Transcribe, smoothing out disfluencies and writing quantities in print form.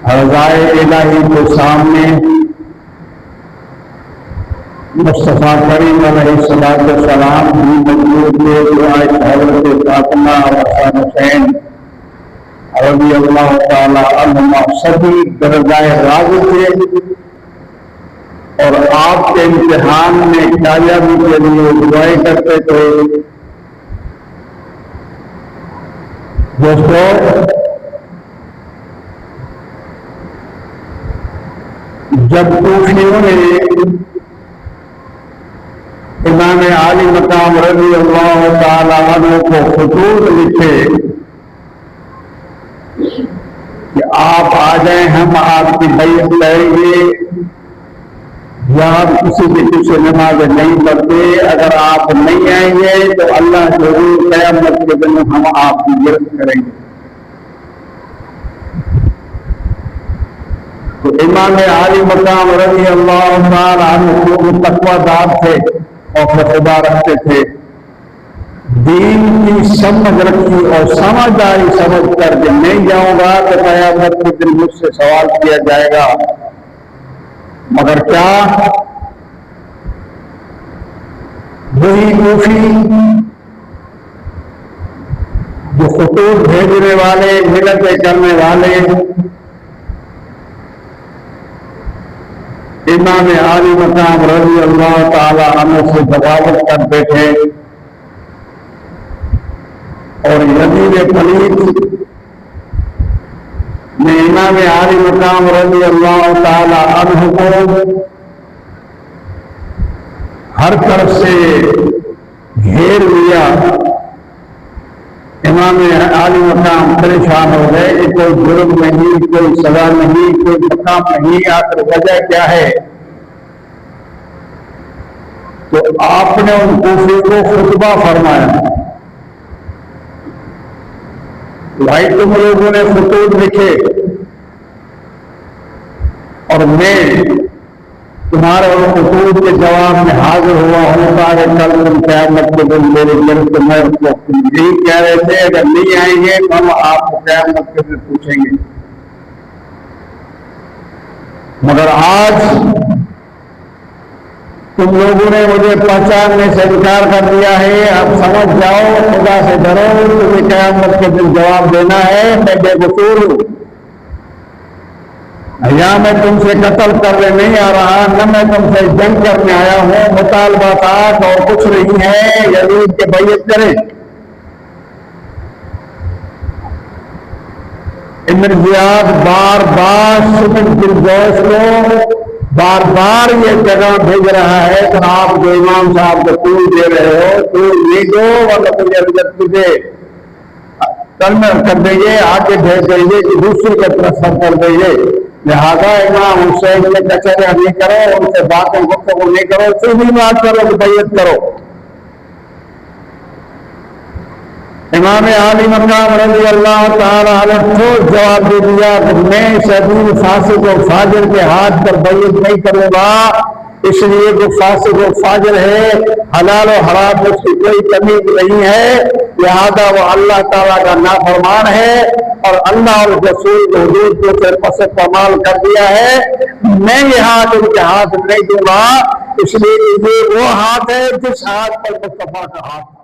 رضائے الہی کے سامنے مصطفیٰ کریم علیہ الصلوۃ والسلام بھی موجود تھے، جو آج حضرت فاطمہ اور حسن حسین رضی اللہ تعالی عنہما سبھی درجائے راضی تھے، اور آپ کے امتحان میں کامیابی کے لیے دعائیں کرتے تھے۔ دوستو، جب کوفیوں نے امام عالی مقام رضی اللہ تعالی عنہ کو خطوط لکھے کہ آپ آ جائیں، ہم آپ کی بیعت کریں گے، یا آپ کسی کے پیچھے نماز نہیں پڑھتے، اگر آپ نہیں آئیں گے تو اللہ ضرور قیامت کے دن ہم آپ کی گرفت کریں گے۔ تو امام عالی مقام رضی اللہ تعالی عنہ کو تقوی دار تھے اور خدا رکھتے تھے، دین کی سمجھ رکھی اور سمجھداری سمجھ کر کہ نہیں جاؤں گا تو قیامت کے دن مجھ سے سوال کیا جائے گا۔ مگر کیا وہی کوفی جو خطوط بھیجنے والے، ملتیں کرنے والے امام عالی مقام رضی اللہ تعالی عنہ سے بغاوت کرتے تھے، اور یزید پلیت نے امام عالی مقام رضی اللہ تعالی عنہ کو ہر طرف سے گھیر لیا۔ امام عالی مقام پریشان ہو گئے کہ کوئی جرم نہیں، کوئی سزا نہیں، کوئی مقام نہیں، آخر وجہ کیا ہے؟ تو آپ نے ان کوفی کو خطبہ فرمایا، بھائی تم لوگوں نے خطوط لکھے اور میں تمہارے اور خطوط کے جواب میں حاضر ہوا ہوں کہ کل تم قیامت کے دن میرے گرفت میں یہی کہہ رہے تھے اگر نہیں آئیں گے تو ہم آپ کو قیامت کے دن پوچھیں گے، مگر آج تم لوگوں نے مجھے پہچاننے سے انکار کر دیا ہے۔ اب سمجھ جاؤ، خدا سے ڈرو، تمہیں قیامت کے دن جواب دینا ہے۔ میں بے قصور ہوں، یا میں تم سے قتل کرنے نہیں آ رہا، نہ میں تم سے جنگ کرنے آیا ہوں۔ مطالبات اور کچھ نہیں ہے، یزید کے بیعت کریں۔ امر زیاد بار بار سمجھ دلجوش کو بار بار یہ پیغام بھیج رہا ہے کہ آپ جو امام صاحب کو پول دے رہے ہو تو نہیں دو، ورنہ تجھے کلمہ کر دیں گے، آگے بھیج دیں گے کہ دوسرے کے ٹرانسفر کر دیں گے۔ لہٰذا امام حسین سے کچہریاں نہیں کرو، ان سے باتیں گفتگو نہیں کرو، سیدھی بات کرو کہ بیعت کرو۔ امام عالی مقام رضی اللہ تعالی عنہ کو جواب دے دیا کہ میں شدید فاسق و فاجر کے ہاتھ پر بیعت نہیں کروں گا، اس لیے جو فاسق و فاجر ہے حلال و حرام اس کی کوئی تمیز نہیں ہے، لہذا وہ اللہ تعالیٰ کا نافرمان ہے اور اللہ اور رسول کے حدود کو پس پامال کر دیا ہے۔ میں یہ ہاتھ ان کے ہاتھ نہیں دوں گا، اس لیے یہ وہ ہاتھ ہے جس ہاتھ پر مصطفیٰ کا ہاتھ